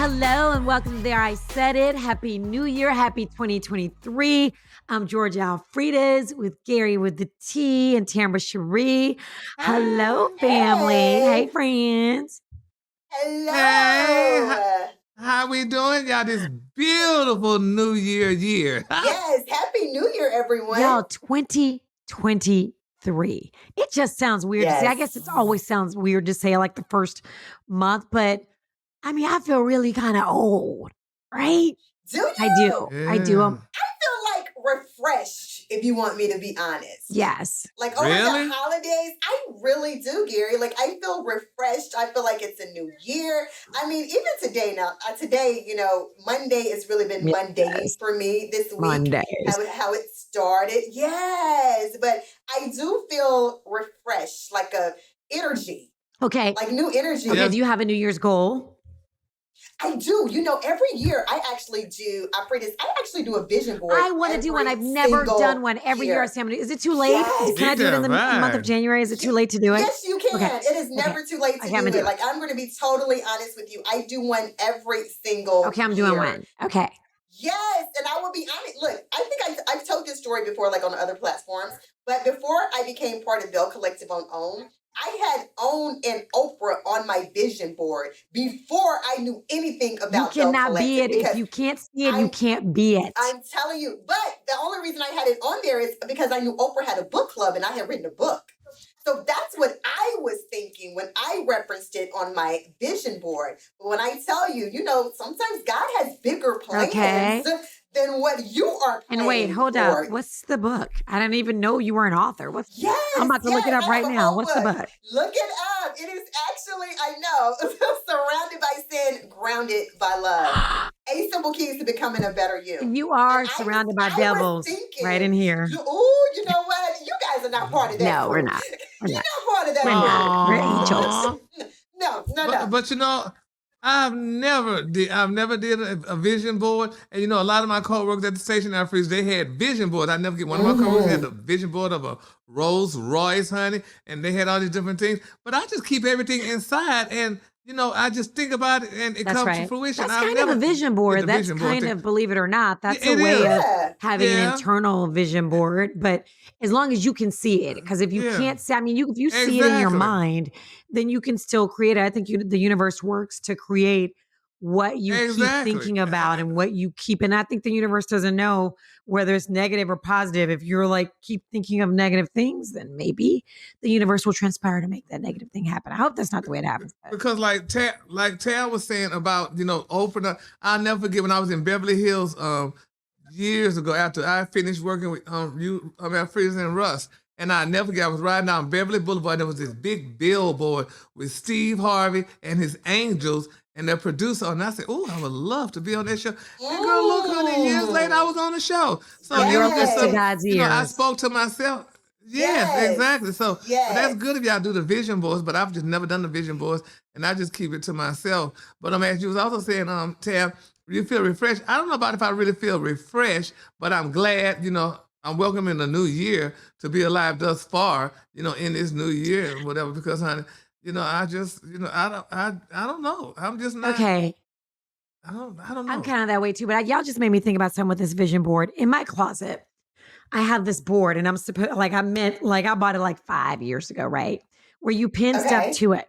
Hello and welcome to There I Said It. Happy New Year. Happy 2023. I'm Georgia Alfredas with Gary with the T and Tamara Cherie. Hello, family. Hey, friends. Hello. Hey, how we doing, y'all? This beautiful New Year. Yes, Happy New Year, everyone. Y'all, 2023. It just sounds weird to say. I guess it always sounds weird to say like the first month, but I mean, I feel really kind of old, right? Do you? I do. Yeah. I do. I feel like refreshed, if you want me to be honest. Yes. Like over Really? the holidays, I really do, Gary. Like I feel refreshed. I feel like it's a new year. I mean, even today now, today, Monday has really been Monday for me this week. Mondays. How it started. Yes. But I do feel refreshed, like a energy. Okay. Like new energy. Okay, do you have a New Year's goal? I do. Every year I actually do a vision board. I want to do one. I've never done one. Every year I say, is it too late? Yes. Can I do it in the month of January? Is it too late to do it? Yes, you can. Okay. It is never too late to do it. Like, I'm going to be totally honest with you. I do one every single Okay, I'm doing one. Okay. Yes, and I will be honest. Look, I think I've told this story before, like on other platforms, but before I became part of Bell Collective on OWN, I had OWN and Oprah on my vision board before I knew anything about You cannot be it. If you can't see it, you can't be it. I'm telling you. But the only reason I had it on there is because I knew Oprah had a book club and I had written a book. So that's what I was thinking when I referenced it on my vision board. But when I tell you, sometimes God has bigger plans than what you are planning. And wait, hold up. What's the book? I didn't even know you were an author. Yes, I'm about to look it up right now. What's the book? Look it up. It is actually, I know, Surrounded by Sin, Grounded by Love. 8 Simple Keys to Becoming a Better You. You are surrounded by devils right in here. Oh, you know what? You guys are not part of that. No, we're not. You're not part of that. We're not. We're angels. No. But I've never did a vision board, and a lot of my coworkers at the station they had vision boards. I never get one of my coworkers had a vision board of a Rolls Royce, honey, and they had all these different things. But I just keep everything inside, and I just think about it, and it comes to fruition. That's kind of a vision board. That's kind of, believe it or not, that's a way of having an internal vision board. But as long as you can see it, because if you can't see, if you see it in your mind, then you can still create it. I think the universe works to create what you keep thinking about and what you keep. And I think the universe doesn't know whether it's negative or positive. If you're like, keep thinking of negative things, then maybe the universe will transpire to make that negative thing happen. I hope that's not the way it happens. Because like Tal was saying about, opening up, I'll never forget when I was in Beverly Hills years ago after I finished working with Freeze and Russ. And I never forget, I was riding down Beverly Boulevard. And there was this big billboard with Steve Harvey and his angels and their producer. And I said, oh, I would love to be on that show. And girl, look, honey, years later, I was on the show. So to God's ears. I spoke to myself. Yes, exactly. So that's good if y'all do the vision boards, but I've just never done the vision boards, and I just keep it to myself. But as you was also saying, Tab, you feel refreshed. I don't know about if I really feel refreshed, but I'm glad, I'm welcoming the new year to be alive thus far, in this new year and whatever, because, honey, I just, I don't know. I'm just not. Okay. I don't know. I'm kind of that way too, but y'all just made me think about something with this vision board. In my closet, I have this board, and I bought it like 5 years ago, right? Where you pin stuff to it.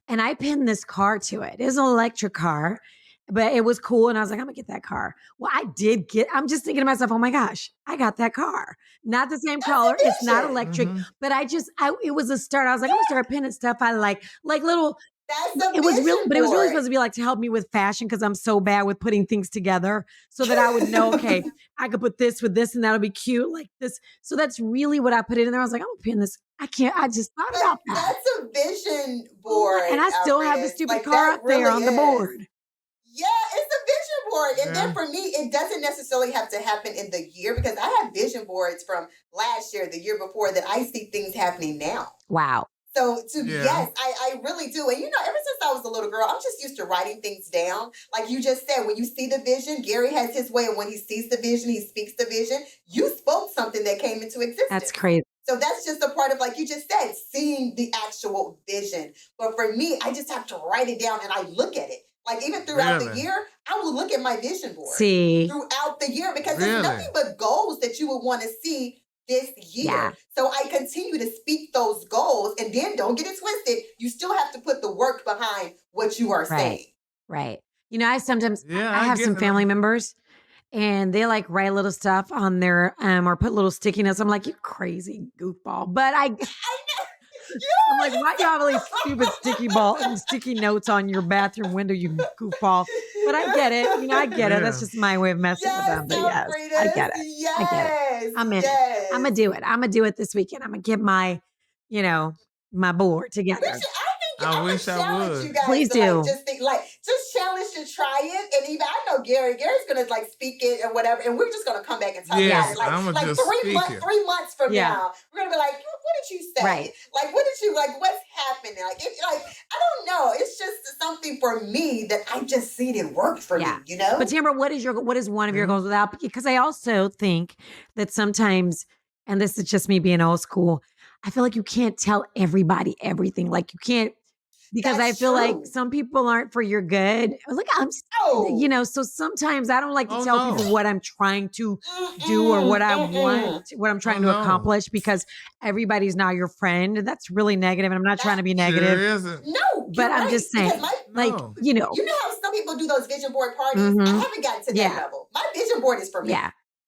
And I pinned this car to it. It's an electric car, but it was cool. And I was like, I'm gonna get that car. Well, I'm just thinking to myself, oh my gosh, I got that car. Not the same color. It's not electric, but it was a start. I was like, I'm gonna start pinning stuff I like little. It was really supposed to be like to help me with fashion, because I'm so bad with putting things together, so that I would know, okay, I could put this with this and that'll be cute like this. So that's really what I put in there. I was like, I'm gonna pin this. I just thought about that. That's a vision board. And I still have the stupid car up there on the board. Yeah, it's a vision board. And then for me, it doesn't necessarily have to happen in the year, because I have vision boards from last year, the year before, that I see things happening now. Wow. So yes, I really do. And ever since I was a little girl, I'm just used to writing things down. Like you just said, when you see the vision, Gary has his way of when he sees the vision, he speaks the vision. You spoke something that came into existence. That's crazy. So that's just a part of, like you just said, seeing the actual vision. But for me, I just have to write it down and I look at it. Like even throughout the year, I will look at my vision board throughout the year because there's nothing but goals that you would want to see this year. Yeah. So I continue to speak those goals, and then don't get it twisted. You still have to put the work behind what you are saying. Right. You know, I sometimes I have some family members and they like write little stuff on their or put little sticky notes. I'm like, you crazy goofball. But I know. I'm like, why you have all these stupid sticky notes on your bathroom window, you goofball? But I get it. You know, I get it. That's just my way of messing with them. But yes, I get it. Yes, I get it. I'm in it. I'm going to do it. I'm going to do it this weekend. I'm going to get my, my board together. I wish I would. You guys Please do. Just challenge to try it. And even I know Gary's gonna speak it or whatever, and we're just gonna come back and talk about it. I'm gonna just speak it. 3 months from now, we're gonna be like, what did you say? Right. Like, what's happening? I don't know. It's just something for me that I just seen it work for me. You know. But Tamara, what is one of your goals without? Because I also think that sometimes, and this is just me being old school, I feel like you can't tell everybody everything. Like you can't. Because I feel like some people aren't for your good. Look, so sometimes I don't like to tell people what I'm trying to do or what I want, what I'm trying to accomplish because everybody's not your friend. That's really negative. And I'm not trying to be negative. Sure isn't. No, but I'm just saying, you know how some people do those vision board parties? I haven't gotten to that level. My vision board is for me.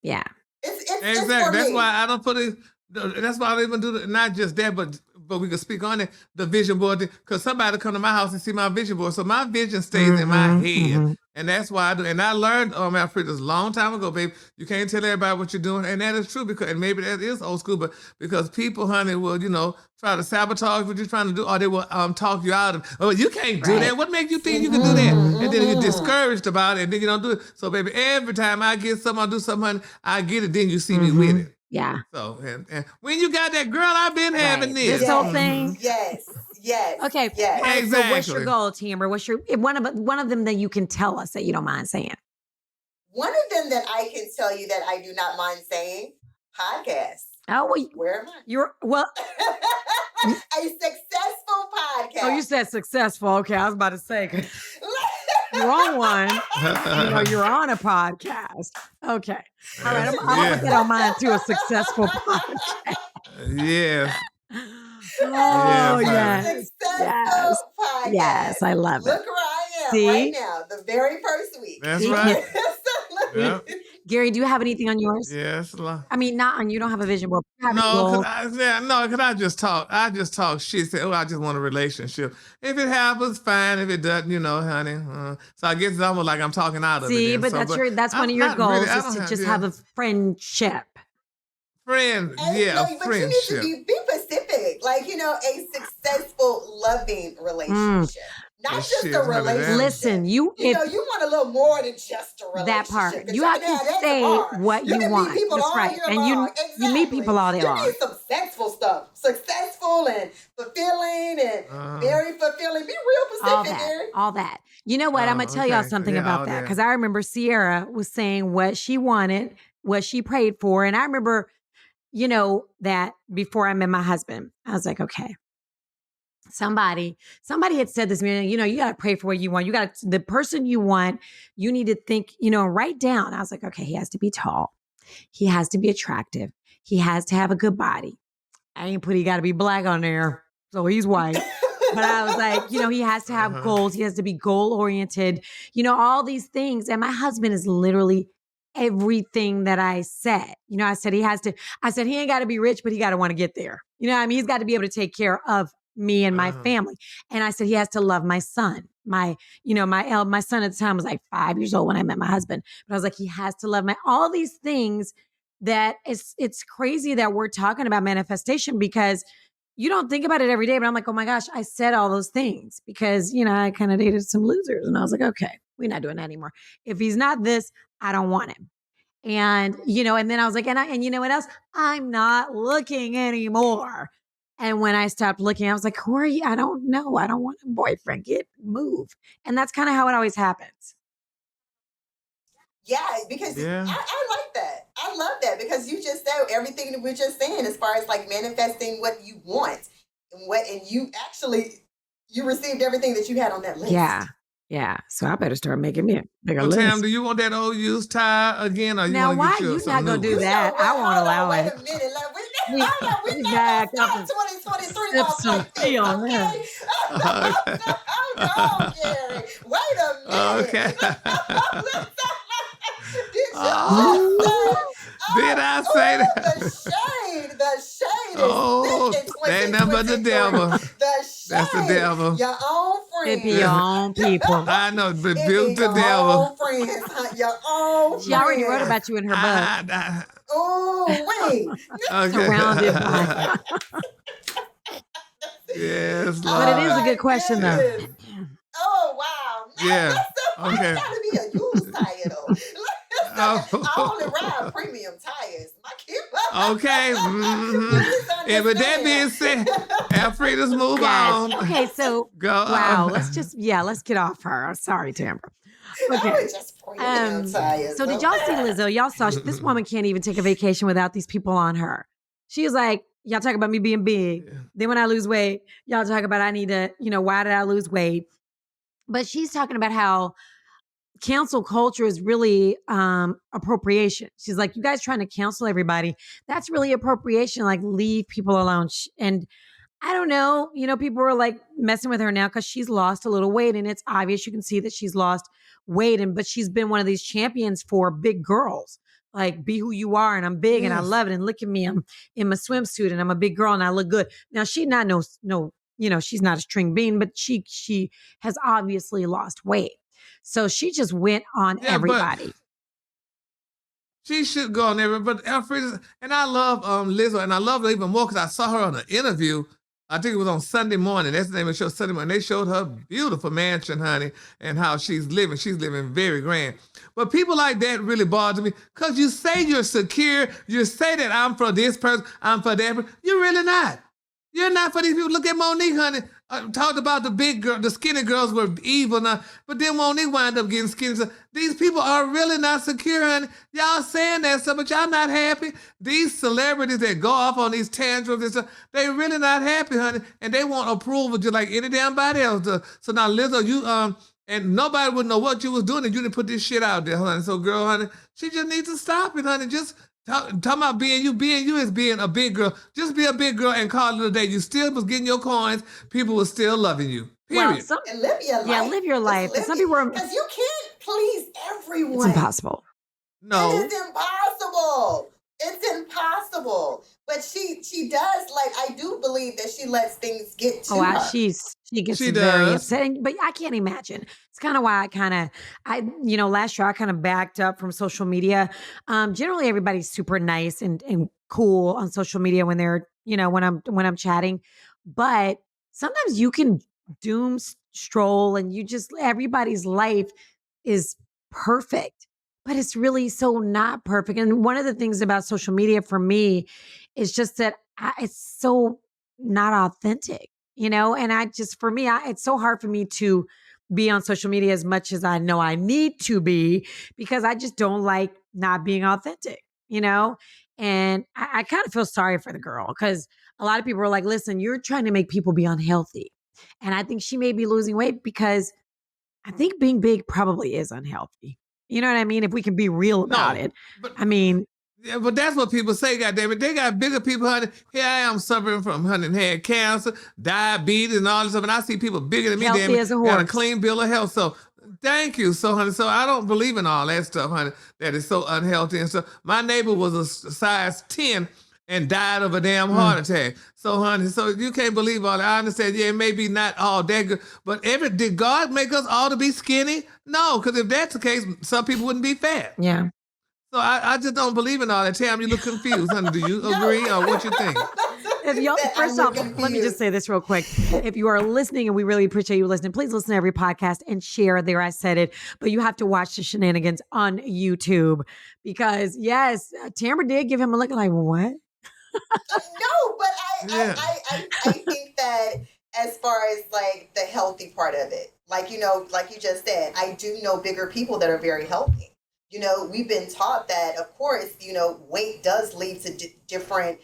Yeah. It's exactly. That's why I don't put it. That's why I don't even do it. Not just that, but we can speak on it, the vision board, because somebody come to my house and see my vision board. So my vision stays in my head. And that's why I do. And I learned after this long time ago, babe, you can't tell everybody what you're doing. And that is true and maybe that is old school, but because people, honey, will, try to sabotage what you're trying to do, or they will talk you out of, you can't do that. What makes you think you can do that? And then you're discouraged about it, and then you don't do it. So, baby, every time I get something, I do something, I get it, then you see me with it. Yeah. So, and when you got that girl, I've been having this whole thing. Yes. Okay. Yes. Exactly. So what's your goal, Tamara? What's your one of them that you can tell us that you don't mind saying? One of them that I can tell you that I do not mind saying, podcast. Oh, well, where am I? You're a successful podcast. Oh, you said successful. Okay, I was about to say. Wrong one. You're on a podcast. Okay. All right. I'll put that on mine too. A successful podcast. Yeah. Oh, yes. Successful podcast. Yes, I love it. Look where I am right now, the very first week. That's right. Gary, do you have anything on yours? Yes. I mean, not on. You don't have a vision board. No, because I just talk. I just talk shit. Say, I just want a relationship. If it happens, fine. If it doesn't, honey. So I guess it's almost like I'm talking out of it. See, but that's one of your goals is to just have a friendship. Friend, but friendship. You need to be specific. A successful, loving relationship. Not just a relationship. Listen, you want a little more than just a relationship. That part. You have to say what you want. That's right. And you meet people all day long. You need some successful stuff. Successful and fulfilling and very fulfilling. Be real specific, Gary. All that. You know what? I'm going to tell y'all something about that. Because I remember Sierra was saying what she wanted, what she prayed for. And I remember, that before I met my husband, I was like, okay. Somebody had said this, you got to pray for what you want. The person you want, you need to think, write down. I was like, okay, he has to be tall. He has to be attractive. He has to have a good body. I ain't put he got to be black on there. So he's white. But I was like, he has to have goals. He has to be goal oriented, all these things. And my husband is literally everything that I said. I said he ain't got to be rich, but he got to want to get there. He's got to be able to take care of me and my family. And I said, he has to love my son. My son at the time was like 5 years old when I met my husband. But I was like, he has to love all these things that it's crazy that we're talking about manifestation because you don't think about it every day. But I'm like, oh my gosh, I said all those things because, I kind of dated some losers. And I was like, okay, we're not doing that anymore. If he's not this, I don't want him. And, and then I was like, and you know what else? I'm not looking anymore. And when I stopped looking, I was like, who are you? I don't know. I don't want a boyfriend. Move. And that's kind of how it always happens. Yeah, because I like that. I love that because you just said everything that we're just saying as far as like manifesting what you want and you received everything that you had on that list. Yeah. Yeah, so I better start making me a bigger So, Tam, list. do you want that old used tie again, or you Now, want to why get you you some not gonna new do one? that? I won't allow Wait it. a minute. Like, We we're we not back gonna up start and 2023 sip off some like this, tea on that. okay? Okay. Hold on, Gary. Wait a minute. Okay. Did you just Oh, say? did Oh, I say oh, that? the shade is Oh, thick in that ain't nothing but the 2023. devil. The That's the shade, devil. your own It be your friends. own people. I know, but It built be the your devil. own friends, huh? Your own She already wrote friends. about you in her book. Oh, wait. Okay. Surrounded by. Yes, But Lord. it is a my good question, though. goodness. Oh, wow. Yeah. That's Okay. gotta be a used tire, though. I only Oh. ride premium tires. My kid. Okay. Mm-hmm. Please And with that being understand. said, Alfreda's move Yes. on. Okay, so Go wow, on. let's get off her. Sorry, Tamara. I Okay. was just premium tires. So did y'all see Lizzo? Y'all saw this woman can't even take a vacation without these people on her. She was like, y'all talk about me being big. Yeah. Then when I lose weight, y'all talk about I need to, why did I lose weight? But she's talking about how cancel culture is really appropriation. She's like, you guys trying to cancel everybody. That's really appropriation. Like, leave people alone. And I don't know, people are like messing with her now because she's lost a little weight, and it's obvious. You can see that she's lost weight, but she's been one of these champions for big girls. Like, be who you are, and I'm big, and I love it. And look at me, I'm in my swimsuit, and I'm a big girl, and I look good. Now, she's not she's not a string bean, but she has obviously lost weight. So she just went on everybody. But she should go on there. But Alfreda, and I love Lizzo, and I love her even more because I saw her on an interview. I think it was on Sunday morning. That's the name of the show, Sunday morning. They showed her beautiful mansion, honey, and how she's living. She's living very grand. But people like that really bother me because you say you're secure. You say that I'm for this person, I'm for that person. You're really not. You're not for these people. Look at Monique, honey. Talked about the big girl, the skinny girls were evil now, but then Monique wound up getting skinny. So these people are really not secure, honey. Y'all saying that stuff, but y'all not happy. These celebrities that go off on these tantrums and stuff, they really not happy, honey, and they want approval just like any damn body else does. So now, Lizzo, you and nobody would know what you was doing if you didn't put this shit out there, honey. So, girl, honey, she just needs to stop it, honey. Just talking about being you is being a big girl. Just be a big girl and call it a day. You still was getting your coins. People were still loving you. Period. Well, and live your life. Yeah, live your life. Some people are, because you can't please everyone. It's impossible. No. It is impossible. It's impossible. But she does, like, I do believe that she lets things get to her. She gets very upsetting, but I can't imagine. It's kind of why last year I kind of backed up from social media. Generally everybody's super nice and cool on social media when they're, when I'm chatting, but sometimes you can doom stroll and everybody's life is perfect, but it's really so not perfect. And one of the things about social media for me is just that it's so not authentic, and it's so hard for me to be on social media as much as I know I need to be because I just don't like not being authentic, and I kind of feel sorry for the girl because a lot of people are like, listen, you're trying to make people be unhealthy. And I think she may be losing weight because I think being big probably is unhealthy. You know what I mean? If we can be real about it. But, yeah, but that's what people say, goddammit. They got bigger people, honey. Here I am suffering from, honey, head cancer, diabetes, and all this stuff. And I see people bigger than me, healthy as a horse. got a clean bill of health. So thank you. So, honey, so I don't believe in all that stuff, honey, that is so unhealthy and stuff. My neighbor was a size 10 and died of a damn heart attack. So, honey, so you can't believe all that. I understand, maybe not all that good, but did God make us all to be skinny? No, because if that's the case, some people wouldn't be fat. Yeah. So I just don't believe in all that. Tam, you look confused, honey. Do you agree or what you think? If y'all, first off, let me just say this real quick. If you are listening, and we really appreciate you listening, please listen to every podcast and share. There, I said it, but you have to watch the shenanigans on YouTube because, yes, Tamara did give him a look like, what? No, but I think that as far as like the healthy part of it, like you just said, I do know bigger people that are very healthy. We've been taught that, of course, weight does lead to different,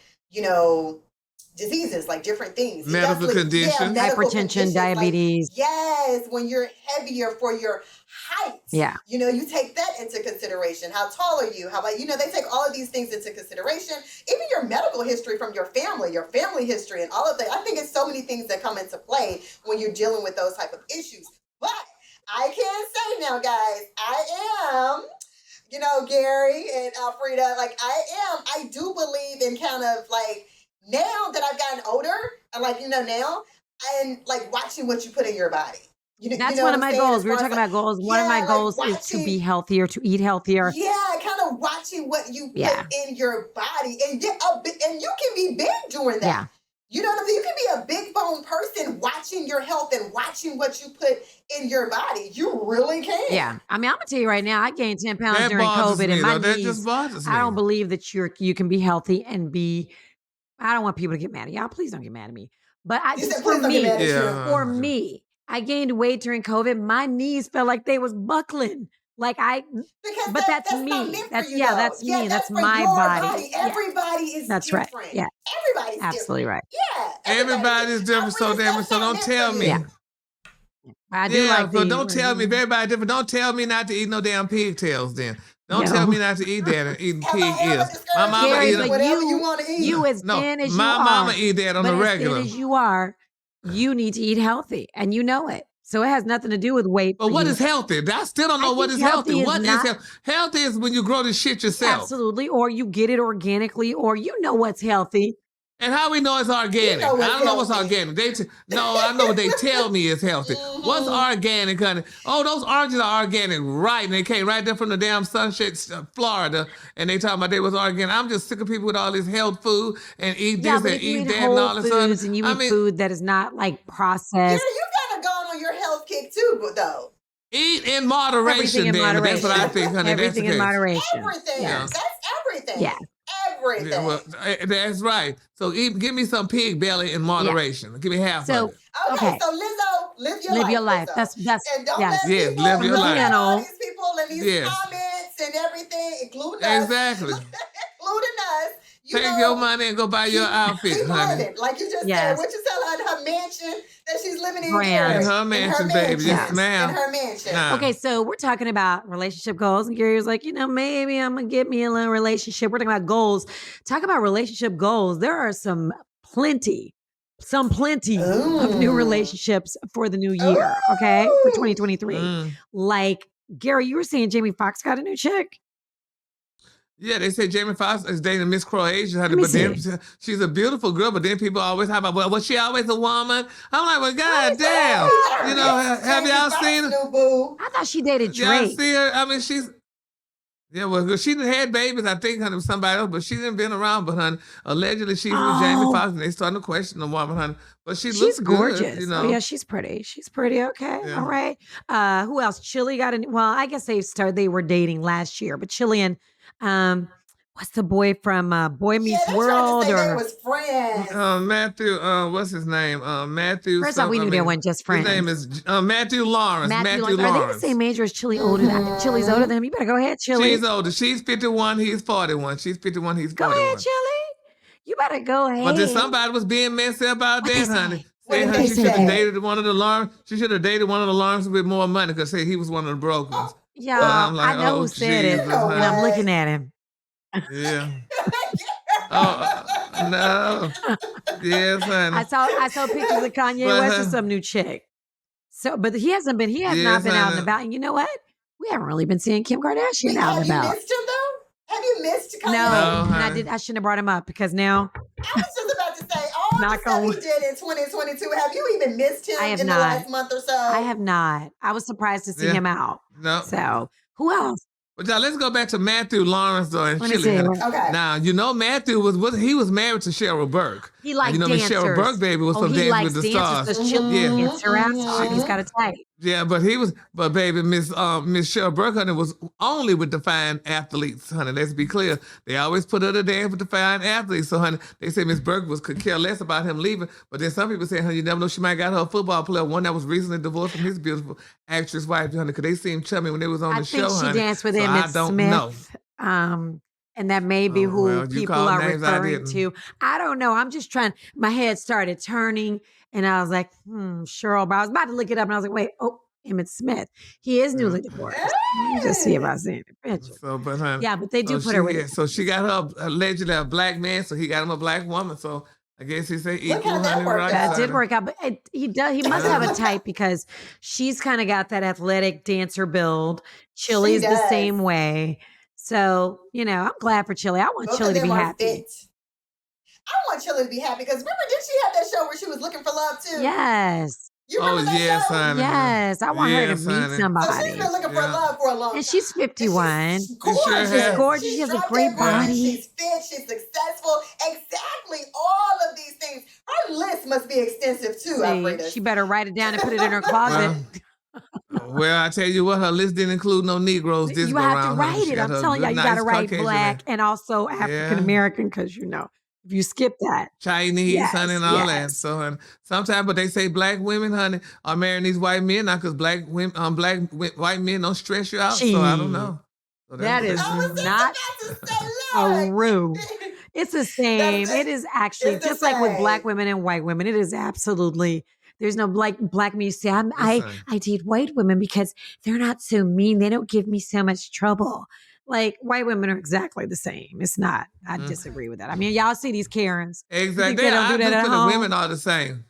diseases, like different things. Medical conditions. Hypertension, diabetes. Like, yes, when you're heavier for your height. Yeah. You know, you take that into consideration. How tall are you? How about, you know, they take all of these things into consideration. Even your medical history from your family history and all of that. I think it's so many things that come into play when you're dealing with those type of issues. But I can say now, guys, I am, you know, Gary and Alfreda, like I do believe in kind of like, now that I've gotten older, and like, you know, now, and like watching what you put in your body. That's one of my goals. We were talking about goals. One of my goals is to be healthier, to eat healthier. Yeah, kind of watching what you put in your body. And you can be big doing that. Yeah. You know what I mean? You can be a big bone person watching your health and watching what you put in your body. You really can. Yeah. I mean, I'm going to tell you right now, I gained 10 pounds during COVID and my knees. Just bothers me. I don't believe that you can be healthy and be, I don't want people to get mad at y'all. Please don't get mad at me. But for me, I gained weight during COVID. My knees felt like they was buckling. Like but that's me. That's me. That's my body. Everybody is that's different. Right. Yeah. Everybody's absolutely different. Right. Yeah. Everybody's different. So don't tell me. Yeah. I do like so don't tell me if everybody's different. Don't tell me not to eat no damn pigtails then. Don't tell me not to eat that and eating pig ears. My mama eat whatever you want to eat. You as thin as you are. My mama eat that on the regular. As thin as you are, you need to eat healthy, and you know it. So it has nothing to do with weight. But what is healthy? I still don't know what is healthy. What is healthy? Healthy is when you grow the shit yourself. Absolutely. Or you get it organically, or you know what's healthy. And how we know it's organic? I don't know what's organic. I know what they tell me is healthy. What's organic, honey? Oh, those oranges are organic, right? And they came right there from the damn Sunset, Florida, and they talking about they was organic. I'm just sick of people with all this health food and eat this and eat that and all this foods, and you eat food that is not like processed. Yeah, you kind of gone on your health kick too, though. Eat in moderation, damn it. That's what I think, honey. Everything in moderation. Everything. Yeah. That's everything. Yeah. Everything. Yeah, well, that's right. So give me some pig belly in moderation. Yeah. Give me half of it. Okay, so Lizzo, live your life. That's and don't let people live your life. All these people and these comments and everything, including us. Exactly. Including us. Take your money and go buy your outfit, honey. Like you just said, what you tell her mansion that she's living in here. In her mansion, baby. Yes, ma'am. In her mansion. Okay, so we're talking about relationship goals. And Gary was like, maybe I'm going to get me a little relationship. We're talking about goals. Talk about relationship goals. There are plenty of new relationships for the new year, okay? For 2023. Like, Gary, you were saying Jamie Foxx got a new chick? Yeah, they say Jamie Foxx is dating Miss Croatia, but then she's a beautiful girl. But then people always have about, was she always a woman? I'm like, well, goddamn, have y'all seen her? I thought she dated Drake. Y'all see her? I mean, she done had babies, I think, honey, with somebody else, but she didn't been around. But honey, allegedly she's with Jamie Foxx, and they starting to question the woman, honey. But she's gorgeous. Good, Oh, yeah, she's pretty. She's pretty. Okay, all right. Who else? Chilli got well, I guess they were dating last year, but Chilli and what's the boy from Boy Meets World? They was friends. Matthew, what's his name? Matthew. First off, we knew they weren't just friends. His name is Matthew Lawrence. Matthew Lawrence. Are they the same age or is Chilli older than Chilli's older than him? You better go ahead, Chilli. She's older. She's 51. He's 41. She's 51. He's 41. Go ahead, Chilli. You better go ahead. But then somebody was being messy about that, honey. She should have dated one of the Lawrence. She should have dated one of the Lawrence with more money because he was one of the broke ones. Yeah, I know who said it, and I'm looking at him. Yeah. No. Yes, honey. I saw pictures of Kanye West with some new chick. So, but he has not been out and about. And you know what? We haven't really been seeing Kim Kardashian out and about. Have you missed him though? Have you missed Kanye? No, and I shouldn't have brought him up because now. I was just about to say, all the stuff he did in 2022, have you even missed him in the last month or so? I have not. I was surprised to see him out. No. So, who else? But now let's go back to Matthew Lawrence though and Chilli. Okay. Now Matthew was married to Cheryl Burke. He liked dancers. Miss Cheryl Burke baby was from Dancing with the Stars. Chilli gets her ass on. He's got a type. Yeah, but baby, Miss Cheryl Burke, honey, was only with the fine athletes, honey. Let's be clear. They always put her to dance with the fine athletes. So, honey, they say Miss Burke could care less about him leaving. But then some people say, honey, you never know, she might got her a football player, one that was recently divorced from his beautiful actress wife, honey, because they seemed chummy when they was on the show, honey. I think she danced with him at Smith. And that may be who people are referring to. I don't know. I'm just trying. My head started turning and I was like, Cheryl. But I was about to look it up and I was like, wait, Emmett Smith. He is newly divorced. Let me just see if I see any picture. So, but honey, yeah, but they do put her with. So she got her allegedly a black man, so he got him a black woman. So I guess he said equal, honey. That did work out, but he must have a type because she's kind of got that athletic dancer build. Chilli's the same way. So, I'm glad for Chilli. I want Chilli to be happy. I want Chilli to be happy because remember, did she have that show where she was looking for love too? Yes. You remember that show? Honey. Yes. I want her to meet somebody. So she's been looking for love for a long time. And she's 51. She's gorgeous. She's gorgeous. She has a great body. She's fit. She's successful. Exactly. All of these things. Her list must be extensive too, Alfreda. She better write it down and put it in her closet. Well, I tell you what, her list didn't include no Negroes this You go have around. to write it. I'm telling you, you got to write black and also African American because, if you skip that. Chinese, honey, and all that. So, honey, sometimes, but they say black women, honey, are marrying these white men now because white men don't stress you out. So I don't know. So that is not a rude. It's the same. It is actually just like with black women and white women. It is absolutely. There's no black men. You say, I date white women because they're not so mean. They don't give me so much trouble. Like white women are exactly the same. It's not. I disagree with that. I mean, y'all see these Karens. Exactly. They don't do that at home. The women are the same.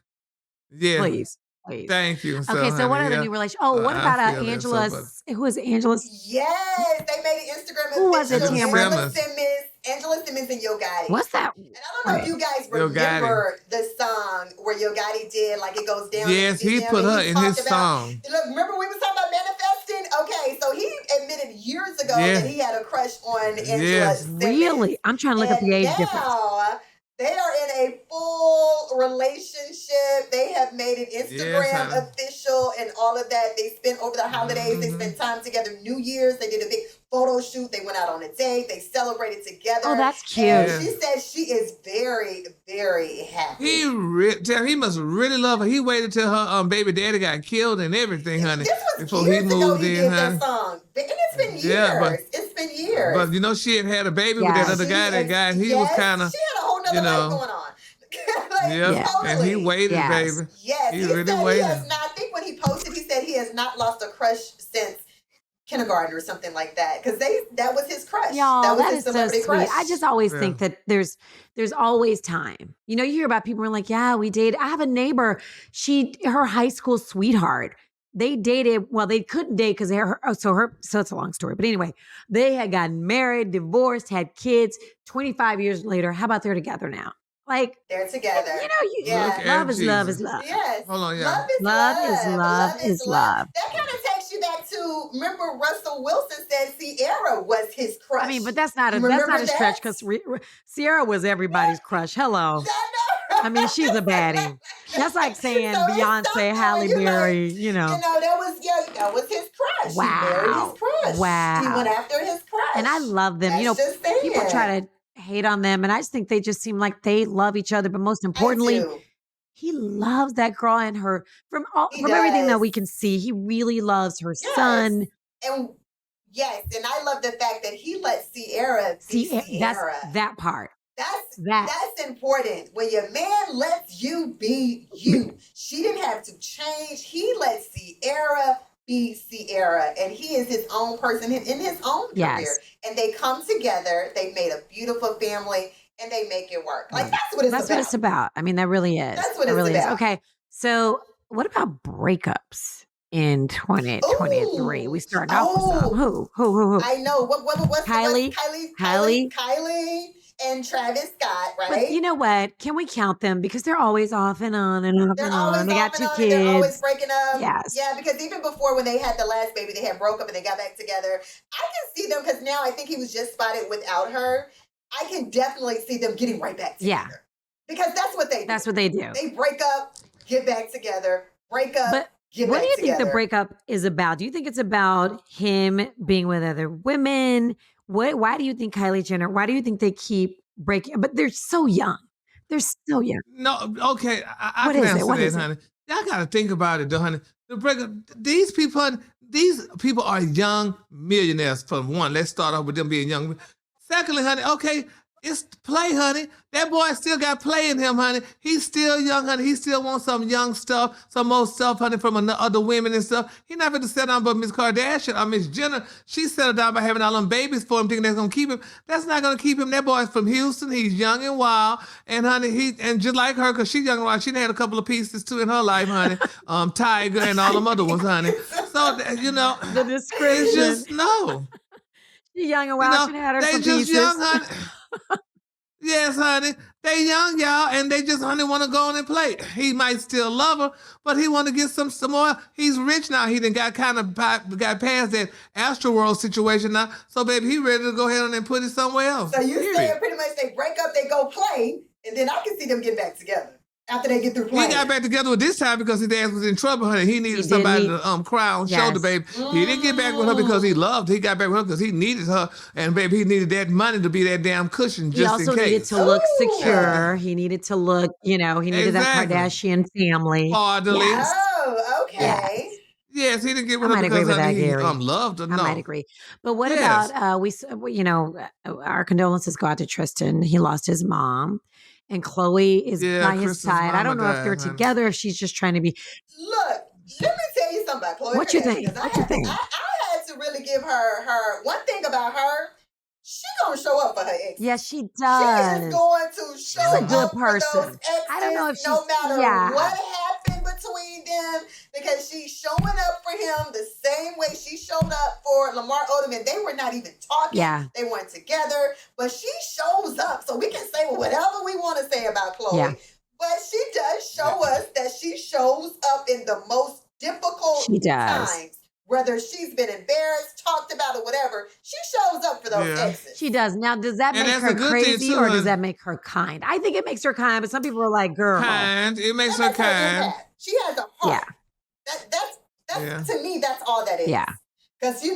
Yeah. Please. Thank you. Okay, so what other new relation? Oh, what about Angela? Who is Angela? Yes, they made an Instagram. Who was it, Tamara? Angela Simmons and Yo Gotti. What's that? And I don't know if you guys remember the song where Yo Gotti did like It Goes Down. Yes, he put her in his song. Look, remember we was talking about manifesting? Okay, so he admitted years ago that he had a crush on Angela Simmons. Really? I'm trying to look at the age difference. They are in a full relationship. They have made it Instagram official and all of that. They spent over the holidays. They spent time together. New Year's, they did a big photo shoot. They went out on a date. They celebrated together. Oh, that's cute. And she said she is very, very happy. He must really love her. He waited till her baby daddy got killed and everything, honey. This was before years he moved ago he in, did honey. that song. And it's been years. It's been years. But she had a baby with that other guy, and he was kind of. She had a whole nother life going on. Totally. And he waited, baby. Yes, he really waited. I think when he posted, he said he has not lost a crush since kindergarten or something like that, because that was his crush. Y'all, that was his his so celebrity sweet. crush. I just always think that there's always time. You hear about people who are like, yeah, we dated. I have a neighbor. Her high school sweetheart. They dated. Well, they couldn't date because so it's a long story. But anyway, they had gotten married, divorced, had kids. 25 years later, how about they're together now? Like they're together. Love is love is love. Yes. Hold on, Love is love. That kind of takes you back to, remember Russell Wilson said Ciara was his crush. I mean, but that's not a stretch because Ciara was everybody's crush. Hello. I mean, she's a baddie. That's like saying Beyonce, Halle Berry, that was his crush. Wow. He married his crush. Wow. He went after his crush. And I love them. People try to hate on them, and I just think they just seem like they love each other. But most importantly, he loves that girl and her from everything that we can see. He really loves her son. And I love the fact that he let Ciara be Ciara. That's that part. That's important. When your man lets you be you. She didn't have to change. He let Ciara be Ciara, and he is his own person in his own career. And they come together. They made a beautiful family, and they make it work. Like that's what it's about. I mean, that really is. That's what it really is. Okay, so what about breakups in 2023? We started off with some. Who? I know. What's Kylie? Kylie and Travis Scott, right? But you know what? Can we count them? Because they're always off and on and off and on. They got 2 kids. They're always breaking up. Yes. Yeah, because even before when they had the last baby, they had broke up and they got back together. I can see them because now I think he was just spotted without her. I can definitely see them getting right back together. Yeah. Because that's what they do. That's what they do. They break up, get back together, break up. But what do you think the breakup is about? Do you think it's about him being with other women? Why do you think Kylie Jenner, why do you think they keep breaking? But they're so young. They're still young. No, okay. I can answer that, honey. Y'all got to think about it, though, honey. The breakup, these people are young millionaires, for one. Let's start off with them being young. Secondly, honey, okay, it's play, honey. That boy still got play in him, honey. He's still young, honey. He still wants some young stuff, some more stuff, honey, from other women and stuff. He not going to settle down, but Miss Kardashian or Miss Jenner, she settled down by having all them babies for him, thinking that's going to keep him. That's not going to keep him. That boy's from Houston. He's young and wild. And, honey, and just like her, because she's young and wild, she had a couple of pieces, too, in her life, honey. Tiger and all them other ones, honey. So, the description. It's just, no. She's young and wild. She had her they some just pieces. young, honey. Yes, honey. They young, y'all, and they just, honey, want to go on and play. He might still love her, but he want to get some more. He's rich now. He done got past that Astroworld situation now. So, baby, he ready to go ahead and put it somewhere else. So you saying pretty much they break up, they go play, and then I can see them get back together after they get through playing. He got back together with this time because his dad was in trouble, honey. He needed somebody to cry on shoulder, baby. He didn't get back with her because he loved her. He got back with her because he needed her. And, baby, he needed that money to be that damn cushion just in case. He also needed to look secure. He needed to look, he needed that Kardashian family. Fatherly. Yes. Oh, okay. Yes, he didn't get with I her might agree because with that, he Gary. loved her. No. I might agree. But what about, our condolences go out to Tristan. He lost his mom. And Khloe is by his side. I don't know if they're together, if she's just trying to be. Look, let me tell you something about Khloe. What you think? I had to really give her one thing about her. She gonna show up for her ex. Yes, she does. She is going to show She's a good up person. for those exes, I don't know if no matter what happened between them, because she's showing up for him the same way she showed up for Lamar Odom, and they were not even talking. Yeah. They weren't together, but she shows up. So we can say whatever we want to say about Khloe, but she does show us that she shows up in the most difficult times. Whether she's been embarrassed, talked about, or whatever, she shows up for those exes. She does. Now, does that make her crazy or does that make her kind? I think it makes her kind, but some people are like, girl. Kind. It makes her kind. She has a heart. Yeah. That's to me, that's all that is. Yeah. Because she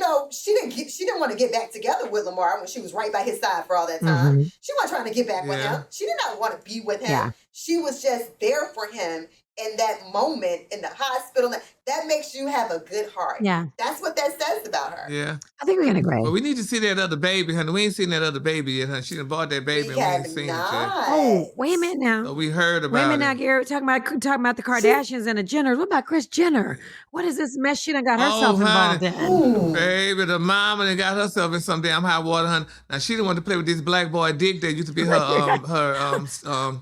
didn't want to get back together with Lamar when she was right by his side for all that time. Mm-hmm. She wasn't trying to get back with him. She did not want to be with him. Yeah. She was just there for him in that moment in the hospital. That makes you have a good heart. Yeah. That's what that says about her. Yeah. I think we're going to agree. Well, we need to see that other baby, honey. We ain't seen that other baby yet, honey. She done bought that baby and we ain't seen it yet. Oh, wait a minute now. So we heard about it. Wait a minute now, Gary. We're talking about the Kardashians and the Jenners. What about Kris Jenner? What is this mess she done got herself involved in? Ooh. Baby, the mama done got herself in some damn hot water, honey. Now, she didn't want to play with this black boy Dick that used to be her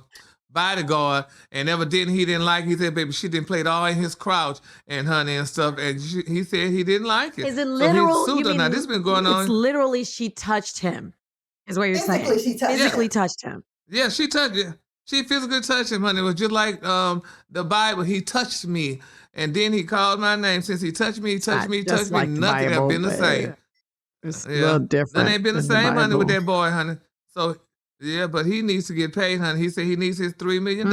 bodyguard, and evidently he didn't like it. He said, baby, she didn't play it all in his crouch and honey and stuff, and he said he didn't like it. Is it literal? So he sued her. Now, this has been going on. It's literally she touched him, is what you're saying. Physically touched him. Yeah, she touched him. She physically touched him, honey. It was just like the Bible. He touched me, and then he called my name. Since he touched me, like nothing has been the same. It's a little different. Nothing ain't been the same, honey, with that boy, honey. So, yeah, but he needs to get paid, honey. He said he needs his $3 million.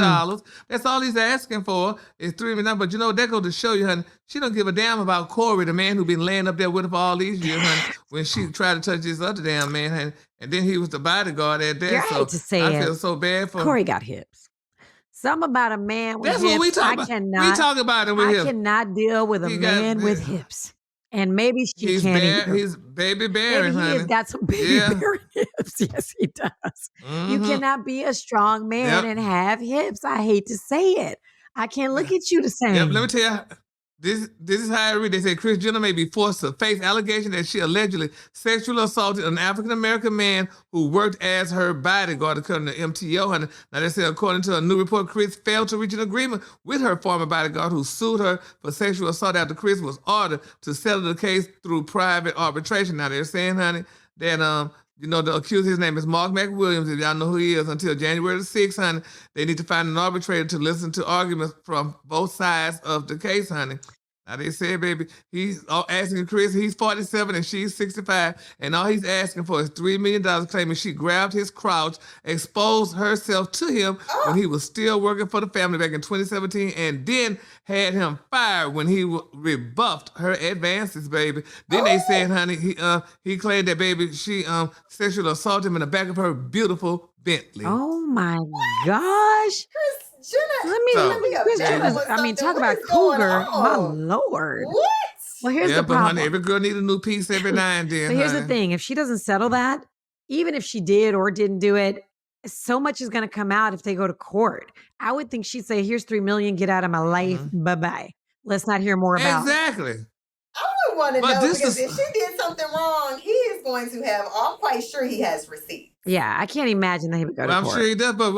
That's all he's asking for is $3 million. But that goes to show you, honey, she don't give a damn about Corey, the man who been laying up there with her for all these years, honey, when she tried to touch this other damn man, honey. And then he was the bodyguard at that. You're right to say I feel so bad for Corey got hips. Something about a man with hips. That's what we talk about. We talk about it with hips. I cannot deal with a man with hips. And maybe she can't either. He's baby bearing, honey. He's got some baby bearing hips. Yes, he does. Mm-hmm. You cannot be a strong man and have hips. I hate to say it. I can't look at you the same. Yep, let me tell you. This is how I read. They say Kris Jenner may be forced to face allegation that she allegedly sexually assaulted an African-American man who worked as her bodyguard, according to MTO. Honey. Now, they say, according to a new report, Kris failed to reach an agreement with her former bodyguard who sued her for sexual assault after Kris was ordered to settle the case through private arbitration. Now, they're saying, honey, that the accused, his name is Mark McWilliams, if y'all know who he is, until January the 6th, honey. They need to find an arbitrator to listen to arguments from both sides of the case, honey. Now, they said, baby, he's asking Kris, he's 47 and she's 65, and all he's asking for is $3 million, claiming she grabbed his crotch, exposed herself to him when he was still working for the family back in 2017, and then had him fired when he rebuffed her advances, baby. Then they said, honey, he claimed that, baby, she sexually assaulted him in the back of her beautiful Bentley. Oh, my gosh. Jenner, Kris Jenner, talk about cougar. My Lord. What? Well, here's the problem. Honey, every girl need a new piece every now and then. But here's the thing. If she doesn't settle that, even if she did or didn't do it, so much is going to come out if they go to court. I would think she'd say, here's $3 million, get out of my life. Bye-bye. Let's not hear more about it. Exactly. I would want to know because if she did something wrong, he is going to have, I'm quite sure he has receipts. Yeah, I can't imagine that he would go to court. I'm sure he does, but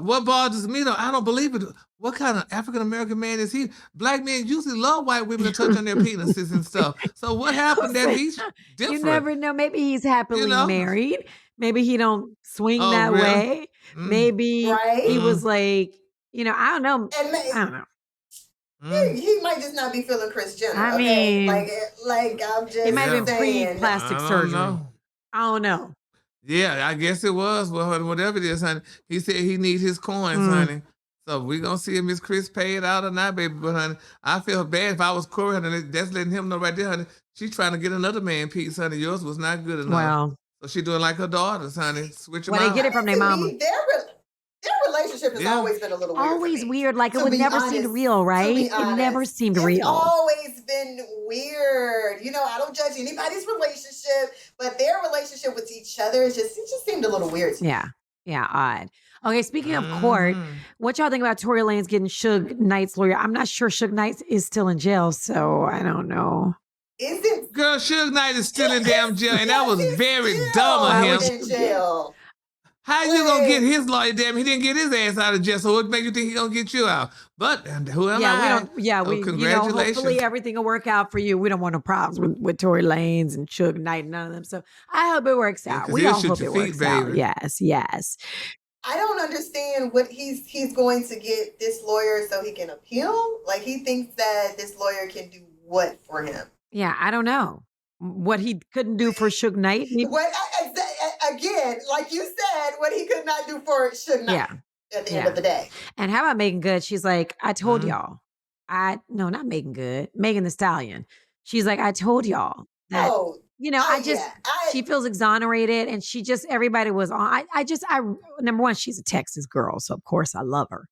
what bothers me though, I don't believe it. What kind of African-American man is he? Black men usually love white women to touch on their penises and stuff. So what happened that he's different? You never know. Maybe he's happily married. Maybe he don't swing that way. Maybe he was like, I don't know. I don't know. He might just not be feeling Kris Jenner. I mean, like I'm just. It might have been pre-plastic surgery. I don't know. Yeah, I guess it was. Well, whatever it is, honey. He said he needs his coins, honey. So we're going to see if Miss Kris paid out or not, baby. But, honey, I feel bad if I was Corey, honey. That's letting him know right there, honey. She's trying to get another man piece, honey. Yours was not good enough. Well. So she doing like her daughters, honey. Switch them out. Well, they get it from their mama. Their relationship has always been a little weird. Always weird. Like it would never seem real, right? It never seemed real. It's always been weird. I don't judge anybody's relationship, but their relationship with each other it just seemed a little weird to me. Yeah, odd. Okay, speaking of court, what y'all think about Tory Lanez getting Suge Knight's lawyer? I'm not sure Suge Knight is still in jail, so I don't know. Is it? Girl, Suge Knight is still in damn jail, and that was very dumb of him. In jail. How you gonna get his lawyer? Damn, he didn't get his ass out of jail. So what makes you think he gonna get you out? But who am I? Congratulations. Hopefully everything will work out for you. We don't want no problems with Tory Lanez and Suge Knight and none of them. So I hope it works out. We all hope it works out. Yes. I don't understand what he's going to get this lawyer so he can appeal. Like he thinks that this lawyer can do what for him? Yeah, I don't know. What he couldn't do for Suge Knight? Again, like you said, what he could not do for Suge Knight at the end of the day. And how about Megan Good? She's like, I told y'all. No, not Megan Good. Megan Thee Stallion. She's like, I told y'all that, she feels exonerated and everybody was on. Number one, she's a Texas girl. So of course I love her.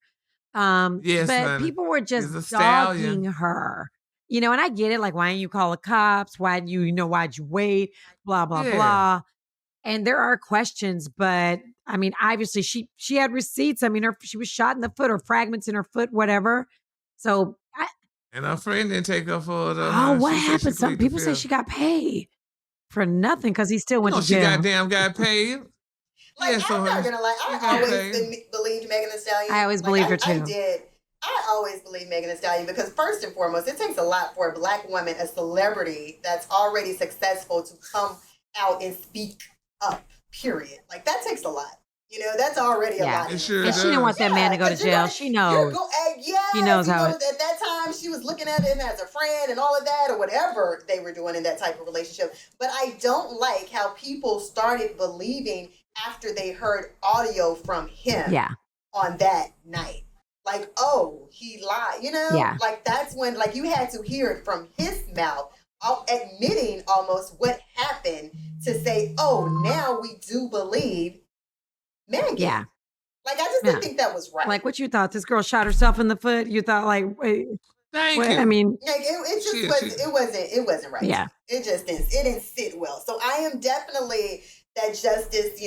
But people were just dogging her. And I get it. Like, why didn't you call the cops? Why'd you wait? Blah, blah, blah. And there are questions, but I mean, obviously she had receipts. I mean, she was shot in the foot or fragments in her foot, whatever. So and her friend didn't take her for the. Oh, what happened? Some people say she got paid for nothing because he still went to jail. She goddamn got paid. I'm not gonna lie. I always believed Megan Thee Stallion. I always believed her too. I did. I always believe Megan Thee Stallion because first and foremost, it takes a lot for a Black woman, a celebrity that's already successful to come out and speak up, period. Like that takes a lot. That's already a lot. It sure and she didn't want that man to go to jail. She knows. She knows how at that time she was looking at him as a friend and all of that or whatever they were doing in that type of relationship. But I don't like how people started believing after they heard audio from him on that night. Like, oh, he lied, Like that's when, like you had to hear it from his mouth, admitting almost what happened to say, oh, now we do believe Megan. Yeah. Like, I just didn't think that was right. Like, what you thought? This girl shot herself in the foot? You thought, like, wait. Thank you. I mean, like, it wasn't right. Yeah. It didn't sit well. So I am definitely that justice,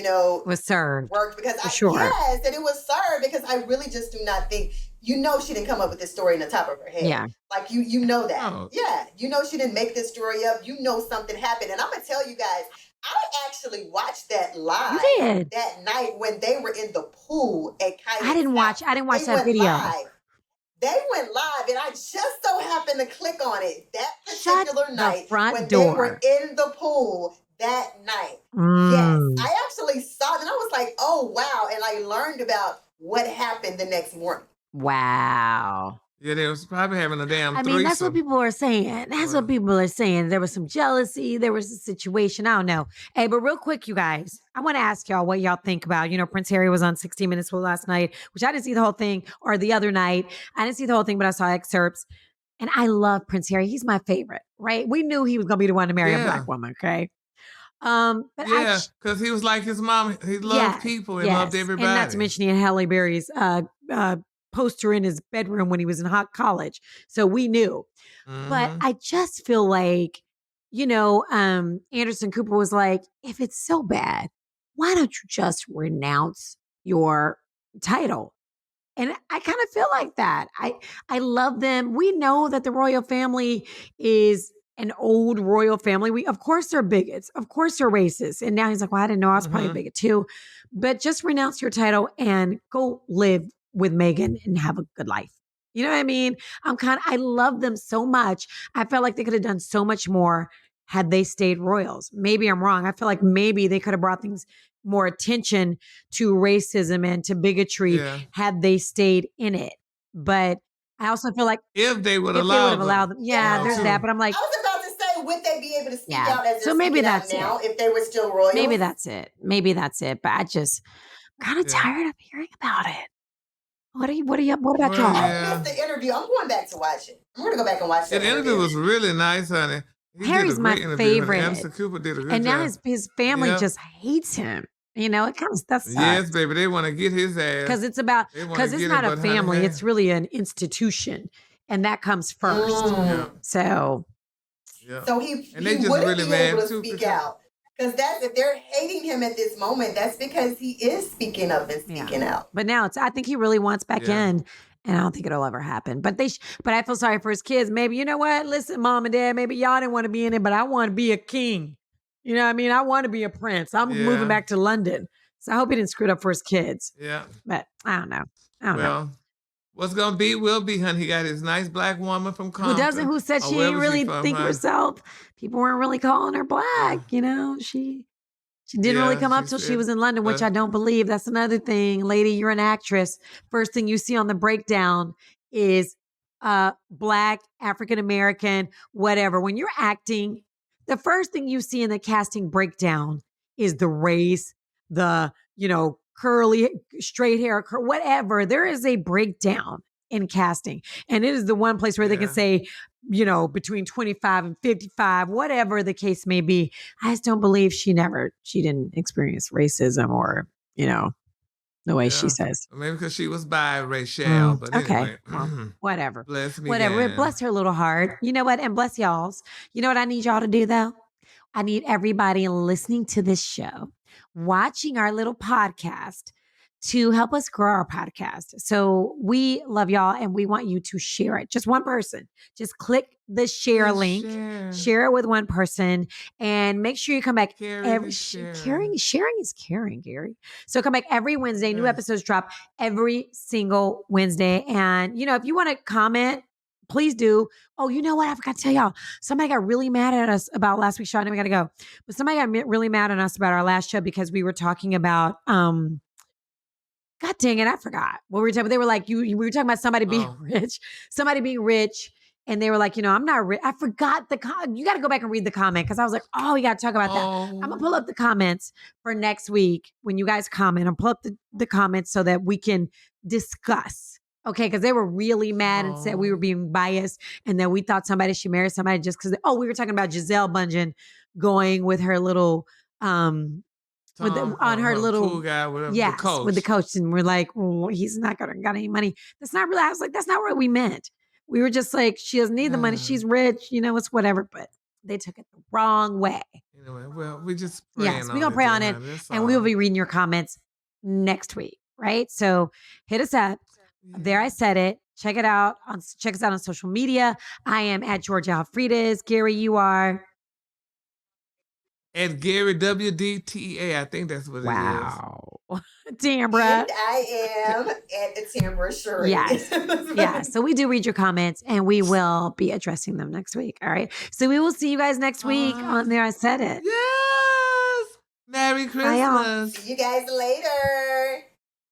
was served. Worked because that it was served because I really just do not think, she didn't come up with this story in the top of her head. Yeah. Like you know that. Oh. Yeah. She didn't make this story up. Something happened. And I'm going to tell you guys, I actually watched that live that night when they were in the pool at Kanye's I didn't watch that video. Live. They went live, and I just so happened to click on it that particular night when they were in the pool that night. Yes, I actually saw it, and I was like, oh, wow. And I learned about what happened the next morning. Wow. Yeah, they was probably having a damn threesome. I mean, that's what people are saying. What people are saying. There was some jealousy. There was a situation. I don't know. Hey, but real quick, you guys, I want to ask y'all what y'all think about, Prince Harry was on 60 Minutes last night, which I didn't see the whole thing, or the other night. I didn't see the whole thing, but I saw excerpts. And I love Prince Harry. He's my favorite, right? We knew he was going to be the one to marry a Black woman, okay? But because he was like his mom. He loved people and loved everybody. And not to mention he had Halle Berry's poster in his bedroom when he was in college. So we knew. But I just feel like, Anderson Cooper was like, if it's so bad, why don't you just renounce your title? And I kind of feel like that. I love them. We know that the royal family is an old royal family. Of course they're bigots. Of course they're racist. And now he's like, well, I didn't know I was probably a bigot too. But just renounce your title and go live with Meghan and have a good life. You know what I mean? I love them so much. I felt like they could have done so much more had they stayed royals. Maybe I'm wrong. I feel like maybe they could have brought things more attention to racism and to bigotry had they stayed in it. But I also feel like if they would allow them. Yeah, there's that. But I'm like, I was about to say, would they be able to speak out as they're maybe speaking that's out now it. if they were still royals? Maybe that's it. But I just kind of tired of hearing about it. What about y'all? I missed the interview. I'm going back to watch it. I'm going to go back and watch it. The interview was really nice, honey. Harry's my favorite. Anderson Cooper did a good and now job. his family just hates him. You know, it kind of that sucks. Yes, baby, they want to get his ass. Because it's not a family; it's really an institution, and that comes first. So he wouldn't be able to speak out. Because if they're hating him at this moment, that's because he is speaking up and speaking out. But now I think he really wants back in, and I don't think it'll ever happen. But but I feel sorry for his kids. Maybe, you know what? Listen, mom and dad, maybe y'all didn't want to be in it, but I want to be a king. You know what I mean? I want to be a prince. I'm moving back to London. So I hope he didn't screw it up for his kids. Yeah. But I don't know. Well, what's going to be will be, honey. He got his nice black woman from Compton. Who said she didn't really think herself. People weren't really calling her black, you know. She didn't really come up till she was in London, which I don't believe. That's another thing. Lady, you're an actress. First thing you see on the breakdown is black, African-American, whatever. When you're acting, the first thing you see in the casting breakdown is the race, the, curly, straight hair, whatever. There is a breakdown in casting. And it is the one place where they can say, between 25 and 55, whatever the case may be. I just don't believe she didn't experience racism or, the way she says. Maybe because she was biracial. But anyway. Well, whatever. Bless me. Whatever. Again. Bless her little heart. You know what? And bless y'all's. You know what I need y'all to do though? I need everybody listening to this show, watching our little podcast, to help us grow our podcast. So we love y'all and we want you to share it. Just one person. Just click the share link. Share it with one person and make sure you come back. Sharing is caring, Gary. So come back every Wednesday. New episodes drop every single Wednesday. And, if you want to comment, please do. Oh, you know what? I forgot to tell y'all. Somebody got really mad at us about last week's show. I know we got to go. But somebody got really mad at us about our last show because we were talking about, God dang it, I forgot what we were talking about. They were like, we were talking about somebody being rich. And they were like, I'm not rich. I forgot you got to go back and read the comment because I was like, oh, we got to talk about that. I'm going to pull up the comments for next week when you guys comment. I'll pull up the comments so that we can discuss. Okay, because they were really mad and said we were being biased and that we thought somebody should marry somebody just because, we were talking about Giselle Bundchen going with her little, on her little cool guy with the coach, and we're like, well, he's not got any money. That's not really. I was like, that's not what we meant. We were just like, she doesn't need the money. She's rich, it's whatever. But they took it the wrong way. Anyway, well, we just we're gonna pray on it, and we will be reading your comments next week, right? So hit us up. There, I said it. Check it out. Check us out on social media. I am at Georgia Alfredas. Gary, you are at Gary WDTA. I think that's what it is. Wow. Tambra. And I am at Tambra Shuri. Yes. Yeah. So we do read your comments and we will be addressing them next week. All right. So we will see you guys next week on There I Said It. Yes. Merry Christmas. See you guys later.